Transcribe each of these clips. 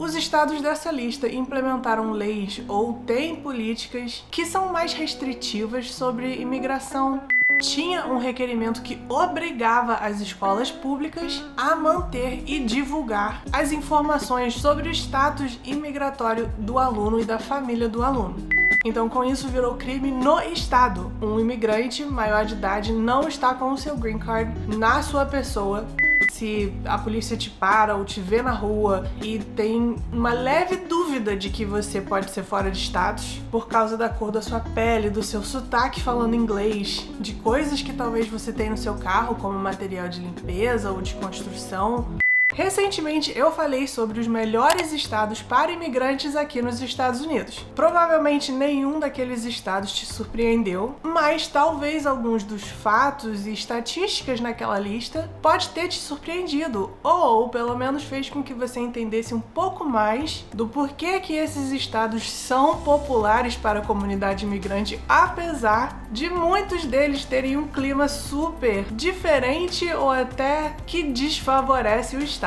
Os estados dessa lista implementaram leis ou têm políticas que são mais restritivas sobre imigração. Tinha um requerimento que obrigava as escolas públicas a manter e divulgar as informações sobre o status imigratório do aluno e da família do aluno. Então, com isso, virou crime no estado. Um imigrante maior de idade não está com o seu green card na sua pessoa. Se a polícia te para ou te vê na rua e tem uma leve dúvida de que você pode ser fora de status por causa da cor da sua pele, do seu sotaque falando inglês, de coisas que talvez você tenha no seu carro, como material de limpeza ou de construção. Recentemente eu falei sobre os melhores estados para imigrantes aqui nos Estados Unidos. Provavelmente nenhum daqueles estados te surpreendeu, mas talvez alguns dos fatos e estatísticas naquela lista pode ter te surpreendido, ou pelo menos fez com que você entendesse um pouco mais do porquê que esses estados são populares para a comunidade imigrante, apesar de muitos deles terem um clima super diferente ou até que desfavorece o estado,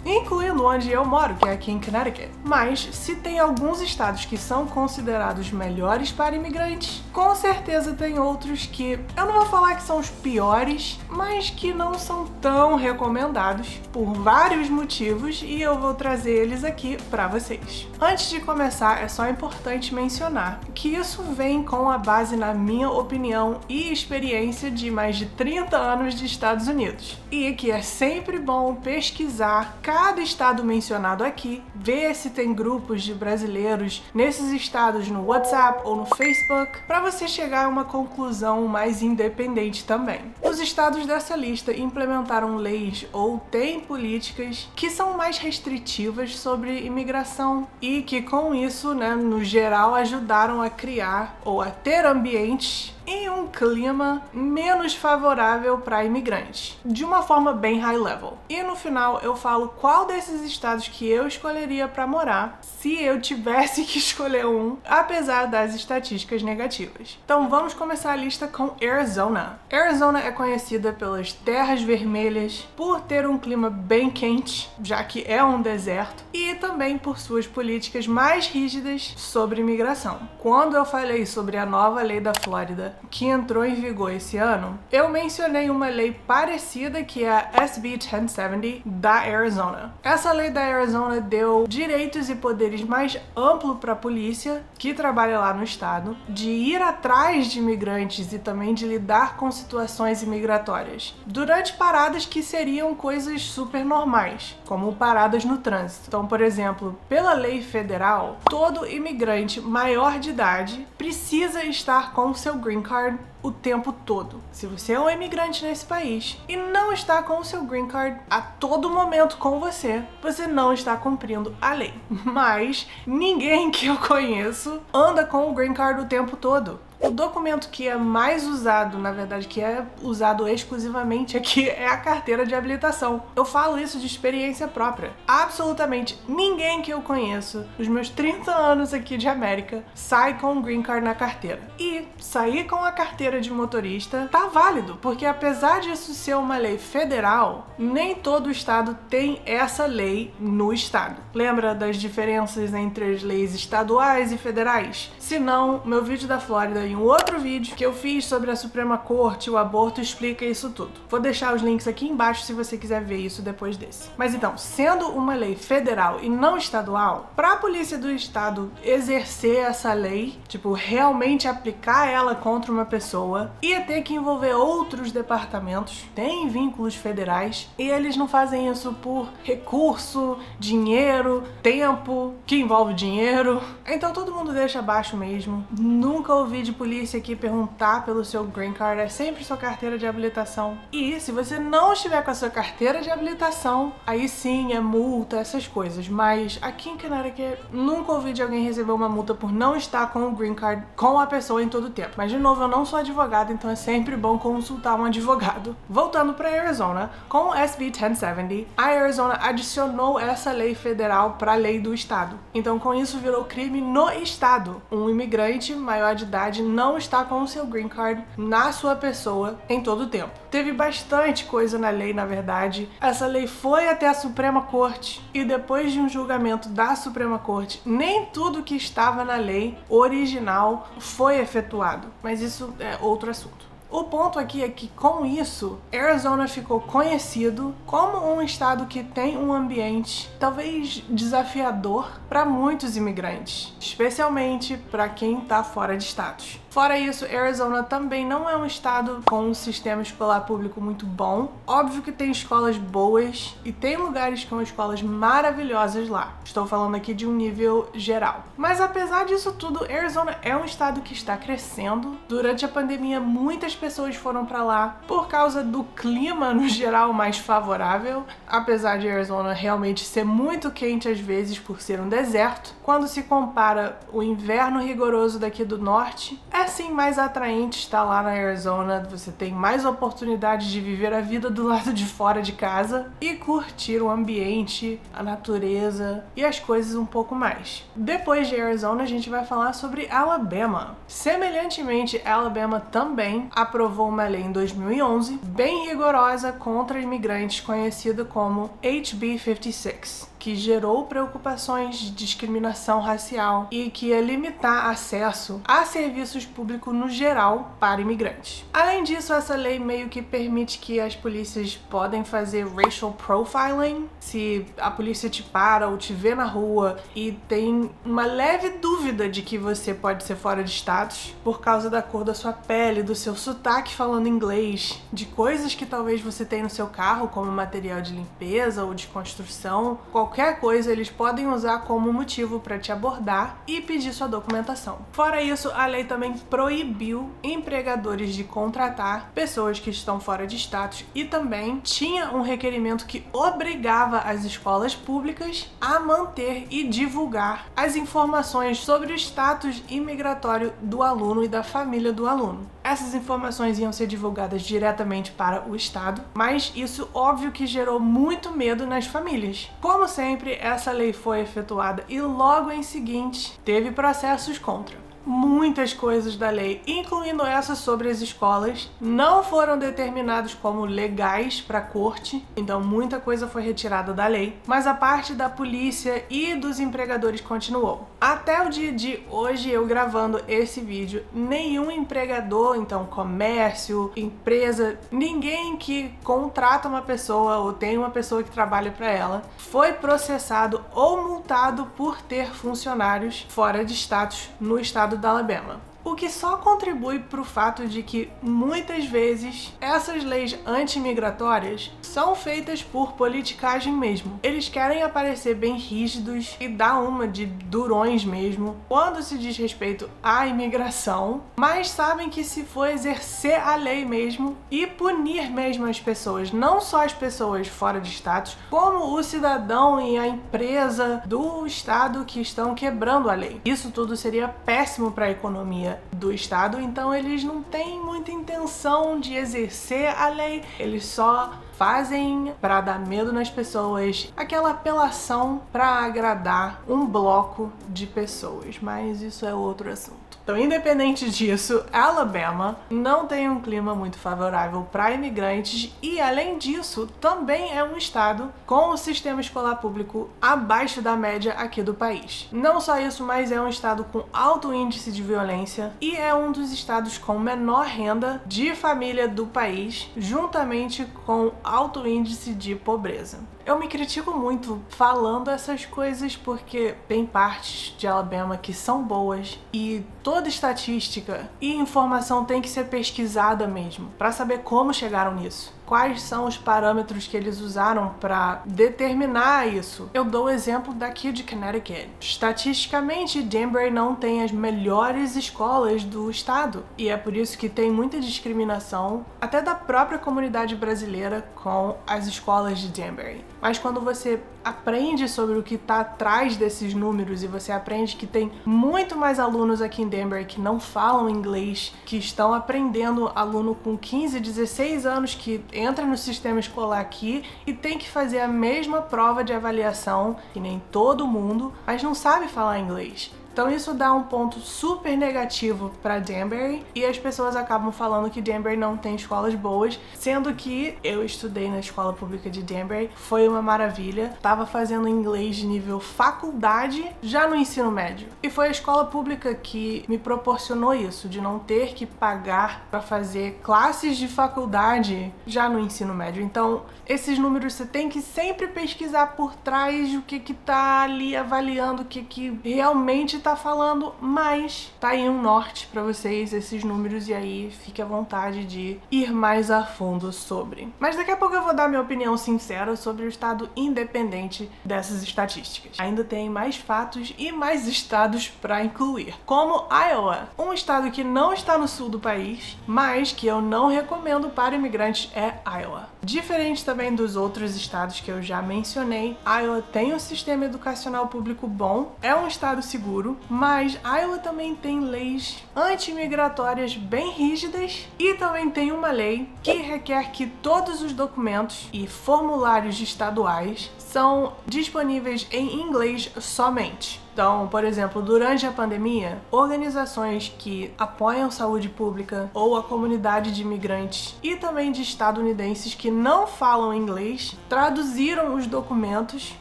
incluindo onde eu moro, que é aqui em Connecticut. Mas se tem alguns estados que são considerados melhores para imigrantes, com certeza tem outros que eu não vou falar que são os piores, mas que não são tão recomendados por vários motivos, e eu vou trazer eles aqui para vocês. Antes de começar, é só importante mencionar que isso vem com a base na minha opinião e experiência de mais de 30 anos de Estados Unidos, e que é sempre bom pesquisar cada estado mencionado aqui, ver se tem grupos de brasileiros nesses estados no WhatsApp ou no Facebook, para você chegar a uma conclusão mais independente também. Os estados dessa lista implementaram leis ou têm políticas que são mais restritivas sobre imigração e que com isso, no geral, ajudaram a criar ou a ter ambientes em um clima menos favorável para imigrantes, de uma forma bem high level. E no final eu falo qual desses estados que eu escolheria para morar se eu tivesse que escolher um, apesar das estatísticas negativas. Então vamos começar a lista com Arizona. Arizona é conhecida pelas terras vermelhas, por ter um clima bem quente, já que é um deserto, e também por suas políticas mais rígidas sobre imigração. Quando eu falei sobre a nova lei da Flórida, que entrou em vigor esse ano, eu mencionei uma lei parecida que é a SB 1070 da Arizona. Essa lei da Arizona deu direitos e poderes mais amplos para a polícia, que trabalha lá no estado, de ir atrás de imigrantes e também de lidar com situações imigratórias, durante paradas que seriam coisas super normais, como paradas no trânsito. Então, por exemplo, pela lei federal, todo imigrante maior de idade precisa estar com o seu green card o tempo todo. Se você é um imigrante nesse país e não está com o seu green card a todo momento com você, você não está cumprindo a lei. Mas ninguém que eu conheço anda com o green card o tempo todo. O documento que é mais usado, na verdade, que é usado exclusivamente aqui, é a carteira de habilitação. Eu falo isso de experiência própria. Absolutamente ninguém que eu conheço, nos meus 30 anos aqui de América, sai com um green card na carteira. E sair com a carteira de motorista tá válido, porque apesar disso ser uma lei federal, nem todo estado tem essa lei no estado. Lembra das diferenças entre as leis estaduais e federais? Se não, meu vídeo da Flórida e um outro vídeo que eu fiz sobre a Suprema Corte e o aborto explica isso tudo. Vou deixar os links aqui embaixo se você quiser ver isso depois desse. Mas então, sendo uma lei federal e não estadual, para a polícia do estado exercer essa lei, realmente aplicar ela contra uma pessoa, ia ter que envolver outros departamentos, tem vínculos federais, e eles não fazem isso por recurso, dinheiro, tempo, que envolve dinheiro. Então todo mundo deixa abaixo mesmo. Nunca ouvi de polícia aqui perguntar pelo seu green card, é sempre sua carteira de habilitação. E se você não estiver com a sua carteira de habilitação, aí sim é multa, essas coisas. Mas aqui em Connecticut, nunca ouvi de alguém receber uma multa por não estar com o green card com a pessoa em todo o tempo. Mas de novo, eu não sou advogado, então é sempre bom consultar um advogado. Voltando para Arizona, com o SB 1070, a Arizona adicionou essa lei federal para a lei do estado. Então com isso virou crime no estado. Um imigrante maior de idade não está com o seu green card na sua pessoa em todo o tempo. Teve bastante coisa na lei, na verdade. Essa lei foi até a Suprema Corte e depois de um julgamento da Suprema Corte, nem tudo que estava na lei original foi efetuado. Mas isso é outro assunto. O ponto aqui é que, com isso, Arizona ficou conhecido como um estado que tem um ambiente talvez desafiador para muitos imigrantes, especialmente para quem está fora de status. Fora isso, Arizona também não é um estado com um sistema escolar público muito bom. Óbvio que tem escolas boas e tem lugares com escolas maravilhosas lá. Estou falando aqui de um nível geral. Mas apesar disso tudo, Arizona é um estado que está crescendo. Durante a pandemia, muitas pessoas foram para lá por causa do clima no geral mais favorável. Apesar de Arizona realmente ser muito quente às vezes por ser um deserto, quando se compara o inverno rigoroso daqui do norte, é sim mais atraente estar lá na Arizona. Você tem mais oportunidades de viver a vida do lado de fora de casa e curtir o ambiente, a natureza e as coisas um pouco mais. Depois de Arizona, a gente vai falar sobre Alabama. Semelhantemente, Alabama também aprovou uma lei em 2011 bem rigorosa contra imigrantes, conhecida como HB 56. Que gerou preocupações de discriminação racial e que ia limitar acesso a serviços públicos no geral para imigrantes. Além disso, essa lei meio que permite que as polícias podem fazer racial profiling. Se a polícia te para ou te vê na rua e tem uma leve dúvida de que você pode ser fora de status por causa da cor da sua pele, do seu sotaque falando inglês, de coisas que talvez você tenha no seu carro, como material de limpeza ou de construção, qualquer coisa eles podem usar como motivo para te abordar e pedir sua documentação. Fora isso, a lei também proibiu empregadores de contratar pessoas que estão fora de status e também tinha um requerimento que obrigava as escolas públicas a manter e divulgar as informações sobre o status imigratório do aluno e da família do aluno. Essas informações iam ser divulgadas diretamente para o estado, mas isso óbvio que gerou muito medo nas famílias. Como sempre, essa lei foi efetuada e logo em seguinte teve processos contra. Muitas coisas da lei, incluindo essa sobre as escolas, não foram determinadas como legais para a corte, então muita coisa foi retirada da lei, mas a parte da polícia e dos empregadores continuou. Até o dia de hoje, eu gravando esse vídeo, nenhum empregador, então comércio, empresa, ninguém que contrata uma pessoa ou tem uma pessoa que trabalha para ela, foi processado ou multado por ter funcionários fora de status no estado da Alabama. O que só contribui para o fato de que, muitas vezes, essas leis anti-imigratórias são feitas por politicagem mesmo. Eles querem aparecer bem rígidos e dar uma de durões mesmo quando se diz respeito à imigração, mas sabem que se for exercer a lei mesmo e punir mesmo as pessoas, não só as pessoas fora de status, como o cidadão e a empresa do estado que estão quebrando a lei. Isso tudo seria péssimo para a economia do estado, então eles não têm muita intenção de exercer a lei, eles só fazem para dar medo nas pessoas, aquela apelação para agradar um bloco de pessoas, mas isso é outro assunto. Então, independente disso, Alabama não tem um clima muito favorável para imigrantes e, além disso, também é um estado com o sistema escolar público abaixo da média aqui do país. Não só isso, mas é um estado com alto índice de violência e é um dos estados com menor renda de família do país, juntamente com alto índice de pobreza. Eu me critico muito falando essas coisas porque tem partes de Alabama que são boas e toda estatística e informação tem que ser pesquisada mesmo para saber como chegaram nisso. Quais são os parâmetros que eles usaram para determinar isso? Eu dou o exemplo daqui de Connecticut. Estatisticamente, Danbury não tem as melhores escolas do estado e é por isso que tem muita discriminação, até da própria comunidade brasileira, com as escolas de Danbury. mas quando você aprende sobre o que está atrás desses números e você aprende que tem muito mais alunos aqui em Danbury que não falam inglês, que estão aprendendo, aluno com 15, 16 anos que entra no sistema escolar aqui e tem que fazer a mesma prova de avaliação que nem todo mundo, mas não sabe falar inglês. Então isso dá um ponto super negativo para Danbury e as pessoas acabam falando que Danbury não tem escolas boas, sendo que eu estudei na escola pública de Danbury, foi uma maravilha, estava fazendo inglês de nível faculdade já no ensino médio. E foi a escola pública que me proporcionou isso, de não ter que pagar para fazer classes de faculdade já no ensino médio. Então esses números você tem que sempre pesquisar por trás o que tá ali avaliando, o que realmente tá falando, mas tá aí um norte pra vocês esses números e aí fique à vontade de ir mais a fundo sobre. Mas daqui a pouco eu vou dar minha opinião sincera sobre o estado independente dessas estatísticas. Ainda tem mais fatos e mais estados pra incluir, como Iowa, um estado que não está no sul do país, mas que eu não recomendo para imigrantes é Iowa. Diferente também dos outros estados que eu já mencionei, Iowa tem um sistema educacional público bom, é um estado seguro, mas Iowa também tem leis anti-imigratórias bem rígidas e também tem uma lei que requer que todos os documentos e formulários estaduais são disponíveis em inglês somente. Então, por exemplo, durante a pandemia, organizações que apoiam saúde pública ou a comunidade de imigrantes e também de estadunidenses que não falam inglês traduziram os documentos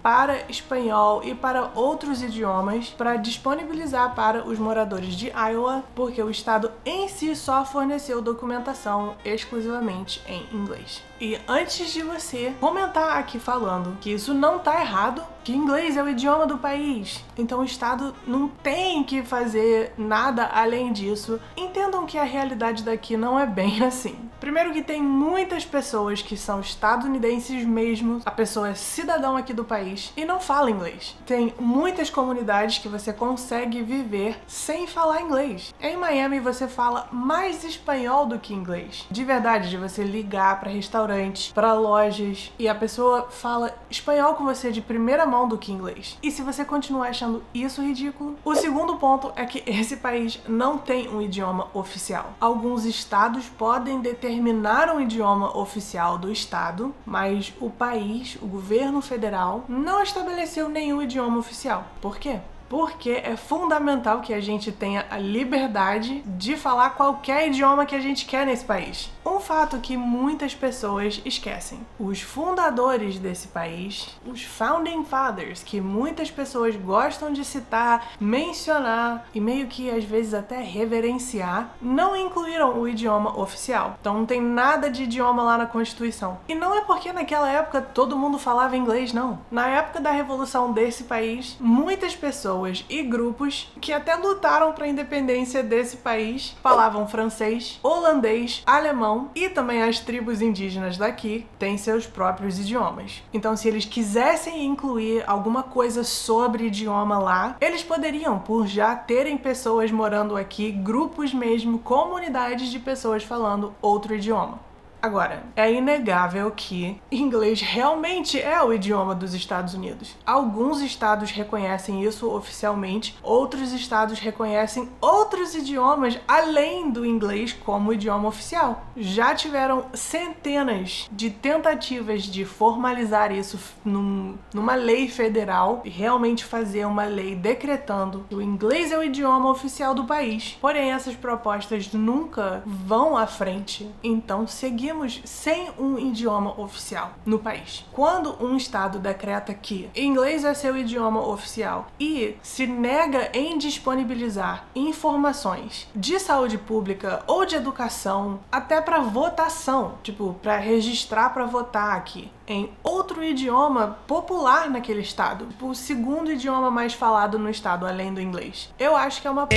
para espanhol e para outros idiomas para disponibilizar para os moradores de Iowa, porque o estado em si só forneceu documentação exclusivamente em inglês. E antes de você comentar aqui falando que isso não tá errado, que inglês é o idioma do país, então o estado não tem que fazer nada além disso, entendam que a realidade daqui não é bem assim. Primeiro que tem muitas pessoas que são estadunidenses mesmo, a pessoa é cidadão aqui do país e não fala inglês. Tem muitas comunidades que você consegue viver sem falar inglês. Em Miami você fala mais espanhol do que inglês. De verdade, de você ligar para restaurantes, para lojas e a pessoa fala espanhol com você de primeira mão do que inglês. E se você continuar achando isso ridículo, o segundo ponto é que esse país não tem um idioma oficial. Alguns estados podem determinar um idioma oficial do estado, mas o país, o governo federal, não estabeleceu nenhum idioma oficial. Por quê? Porque é fundamental que a gente tenha a liberdade de falar qualquer idioma que a gente quer nesse país. Um fato que muitas pessoas esquecem. Os fundadores desse país, os Founding Fathers, que muitas pessoas gostam de citar, mencionar e meio que às vezes até reverenciar, não incluíram o idioma oficial. Então não tem nada de idioma lá na Constituição. E não é porque naquela época todo mundo falava inglês, não. Na época da Revolução desse país, muitas pessoas e grupos que até lutaram para a independência desse país falavam francês, holandês, alemão e também as tribos indígenas daqui têm seus próprios idiomas. Então, se eles quisessem incluir alguma coisa sobre idioma lá, eles poderiam, por já terem pessoas morando aqui, grupos mesmo, comunidades de pessoas falando outro idioma. Agora, é inegável que inglês realmente é o idioma dos Estados Unidos. Alguns estados reconhecem isso oficialmente, outros estados reconhecem outros idiomas além do inglês como idioma oficial. Já tiveram centenas de tentativas de formalizar isso numa lei federal e realmente fazer uma lei decretando que o inglês é o idioma oficial do país. Porém, essas propostas nunca vão à frente. Então, seguimos sem um idioma oficial no país. Quando um estado decreta que inglês é seu idioma oficial e se nega em disponibilizar informações de saúde pública ou de educação, até para votação, tipo, para registrar para votar aqui, em outro idioma popular naquele estado, tipo, o segundo idioma mais falado no estado, além do inglês. Eu acho que é uma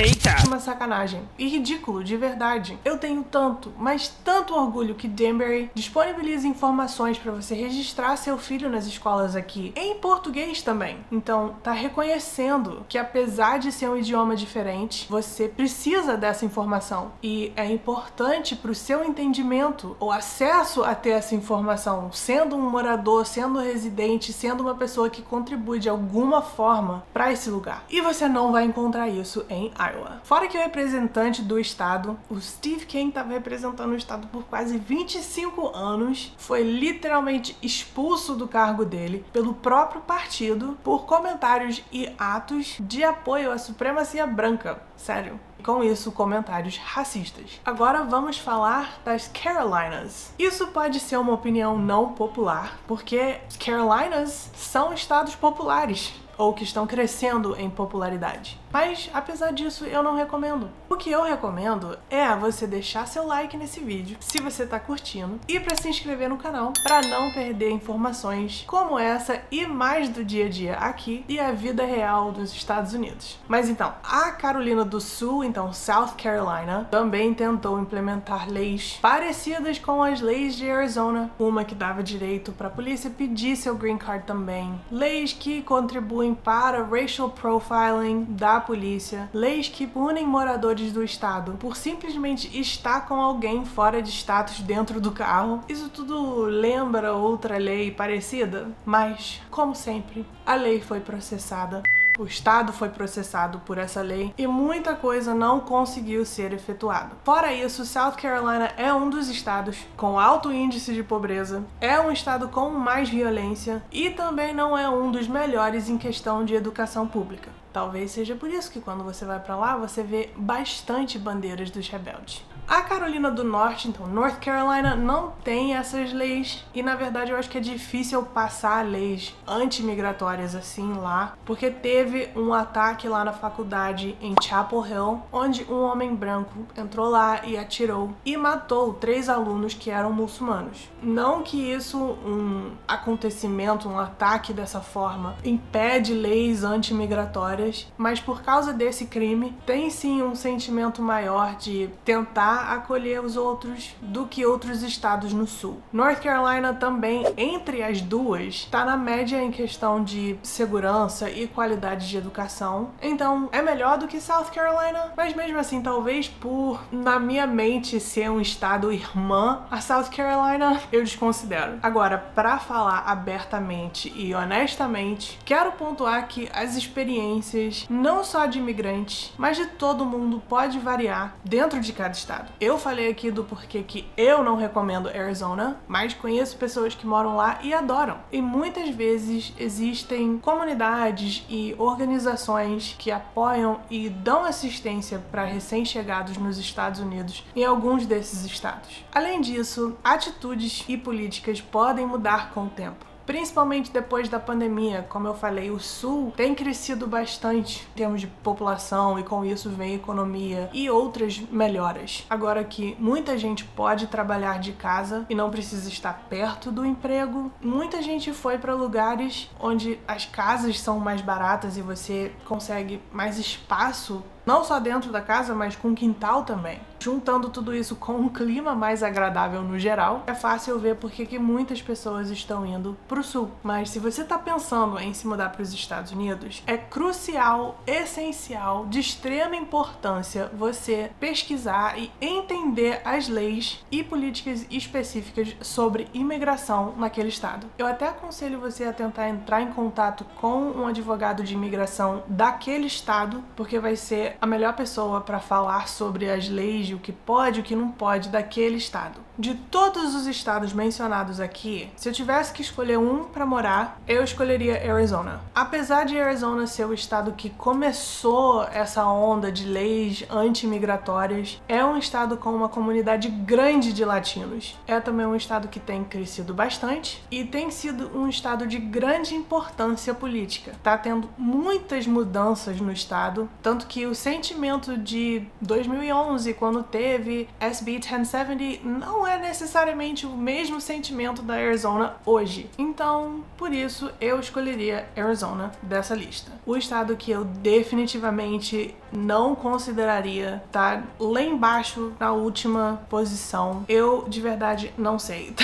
sacanagem e ridículo, de verdade. Eu tenho tanto, mas tanto orgulho que Danbury disponibiliza informações para você registrar seu filho nas escolas aqui, em português também. Então, tá reconhecendo que apesar de ser um idioma diferente, você precisa dessa informação e é importante para o seu entendimento, o acesso a ter essa informação, sendo um morador, sendo residente, sendo uma pessoa que contribui de alguma forma para esse lugar. E você não vai encontrar isso em Iowa. Fora que o representante do estado, o Steve King, estava representando o estado por quase 25 anos, foi literalmente expulso do cargo dele pelo próprio partido por comentários e atos de apoio à supremacia branca. Sério. Com isso, comentários racistas. Agora vamos falar das Carolinas. Isso pode ser uma opinião não popular, porque Carolinas são estados populares, ou que estão crescendo em popularidade. Mas, apesar disso, eu não recomendo. O que eu recomendo é você deixar seu like nesse vídeo, se você tá curtindo, e para se inscrever no canal, para não perder informações como essa e mais do dia a dia aqui e a vida real dos Estados Unidos. Mas então, a Carolina do Sul, então South Carolina, também tentou implementar leis parecidas com as leis de Arizona, uma que dava direito para a polícia pedir seu green card também, leis que contribuem para racial profiling da polícia, leis que punem moradores do estado por simplesmente estar com alguém fora de status dentro do carro. Isso tudo lembra outra lei parecida, mas, como sempre, a lei foi processada. O estado foi processado por essa lei e muita coisa não conseguiu ser efetuada. Fora isso, South Carolina é um dos estados com alto índice de pobreza, é um estado com mais violência e também não é um dos melhores em questão de educação pública. Talvez seja por isso que quando você vai pra lá, você vê bastante bandeiras dos rebeldes. A Carolina do Norte, então North Carolina, não tem essas leis e na verdade eu acho que é difícil passar leis anti-migratórias assim lá, porque teve um ataque lá na faculdade em Chapel Hill, onde um homem branco entrou lá e atirou e matou 3 alunos que eram muçulmanos. Não que isso, um acontecimento, um ataque dessa forma, impede leis anti-migratórias, mas por causa desse crime, tem sim um sentimento maior de tentar acolher os outros do que outros estados no sul. North Carolina também, entre as duas, tá na média em questão de segurança e qualidade de educação. Então, é melhor do que South Carolina, mas mesmo assim, talvez por, na minha mente, ser um estado irmã a South Carolina, eu desconsidero. Agora, pra falar abertamente e honestamente, quero pontuar que as experiências, não só de imigrantes, mas de todo mundo, pode variar dentro de cada estado. Eu falei aqui do porquê que eu não recomendo Arizona, mas conheço pessoas que moram lá e adoram. E muitas vezes existem comunidades e organizações que apoiam e dão assistência para recém-chegados nos Estados Unidos em alguns desses estados. Além disso, atitudes e políticas podem mudar com o tempo. Principalmente depois da pandemia, como eu falei, o Sul tem crescido bastante em termos de população e com isso vem economia e outras melhoras. Agora que muita gente pode trabalhar de casa e não precisa estar perto do emprego, muita gente foi para lugares onde as casas são mais baratas e você consegue mais espaço, não só dentro da casa, mas com quintal também. Juntando tudo isso com um clima mais agradável no geral, é fácil ver porque que muitas pessoas estão indo pro sul. Mas se você tá pensando em se mudar para os Estados Unidos, é crucial, essencial, de extrema importância você pesquisar e entender as leis e políticas específicas sobre imigração naquele estado. Eu até aconselho você a tentar entrar em contato com um advogado de imigração daquele estado, porque vai ser a melhor pessoa para falar sobre as leis, o que pode e o que não pode daquele estado. De todos os estados mencionados aqui, se eu tivesse que escolher um para morar, eu escolheria Arizona. Apesar de Arizona ser o estado que começou essa onda de leis anti-migratórias, é um estado com uma comunidade grande de latinos. É também um estado que tem crescido bastante e tem sido um estado de grande importância política. Tá tendo muitas mudanças no estado, tanto que o sentimento de 2011, quando teve SB 1070, não é necessariamente o mesmo sentimento da Arizona hoje. Então, por isso, eu escolheria Arizona dessa lista. O estado que eu definitivamente não consideraria tá lá embaixo na última posição, eu de verdade não sei.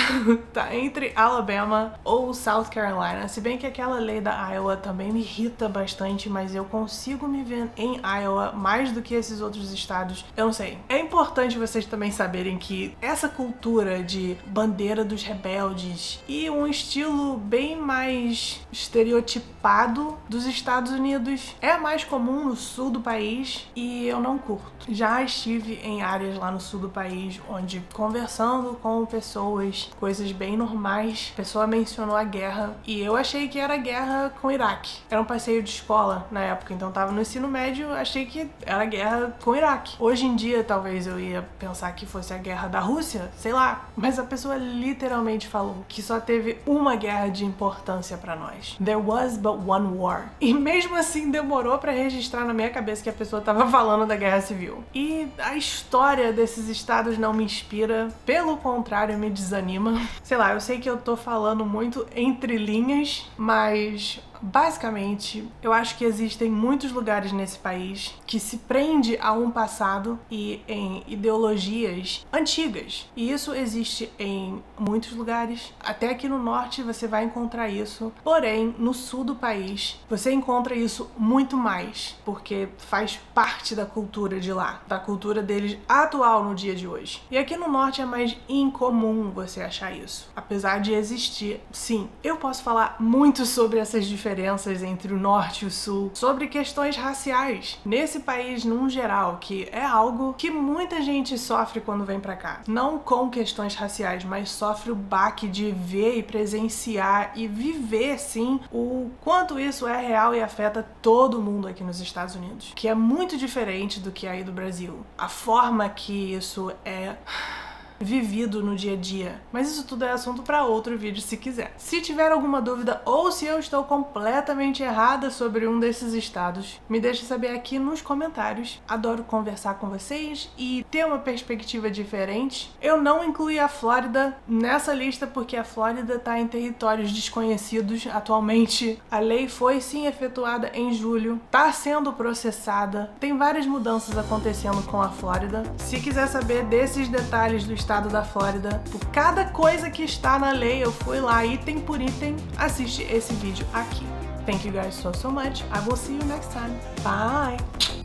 Tá entre Alabama ou South Carolina, se bem que aquela lei da Iowa também me irrita bastante, mas eu consigo me ver em Iowa mais do que esses outros estados. Eu não sei. É importante vocês também saberem que essa cultura cultura de bandeira dos rebeldes e um estilo bem mais estereotipado dos Estados Unidos é mais comum no sul do país e eu não curto. Já estive em áreas lá no sul do país onde, conversando com pessoas, coisas bem normais, a pessoa mencionou a guerra e eu achei que era guerra com o Iraque. Era um passeio de escola na época, então tava no ensino médio, achei que era guerra com o Iraque. Hoje em dia, talvez eu ia pensar que fosse a guerra da Rússia, sei lá, mas a pessoa literalmente falou que só teve uma guerra de importância pra nós. There was but one war. E mesmo assim demorou pra registrar na minha cabeça que a pessoa tava falando da guerra civil. E a história desses estados não me inspira, pelo contrário, me desanima. Sei lá, eu sei que eu tô falando muito entre linhas, mas basicamente, eu acho que existem muitos lugares nesse país que se prende a um passado e em ideologias antigas. E isso existe em muitos lugares. Até aqui no norte você vai encontrar isso. Porém, no sul do país, você encontra isso muito mais, porque faz parte da cultura de lá, da cultura deles atual no dia de hoje. E aqui no norte é mais incomum você achar isso. Apesar de existir, sim, eu posso falar muito sobre essas diferenças entre o norte e o sul, sobre questões raciais nesse país num geral, que é algo que muita gente sofre quando vem pra cá. Não com questões raciais, mas sofre o baque de ver e presenciar e viver, sim, o quanto isso é real e afeta todo mundo aqui nos Estados Unidos, que é muito diferente do que é aí do Brasil. A forma que isso é vivido no dia a dia. Mas isso tudo é assunto para outro vídeo se quiser. Se tiver alguma dúvida ou se eu estou completamente errada sobre um desses estados, me deixa saber aqui nos comentários. Adoro conversar com vocês e ter uma perspectiva diferente. Eu não incluí a Flórida nessa lista porque a Flórida está em territórios desconhecidos atualmente. A lei foi sim efetuada em julho, está sendo processada, tem várias mudanças acontecendo com a Flórida. Se quiser saber desses detalhes do estado da Flórida, por cada coisa que está na lei, eu fui lá item por item, assiste esse vídeo aqui. Thank you guys so much. I will see you next time. Bye!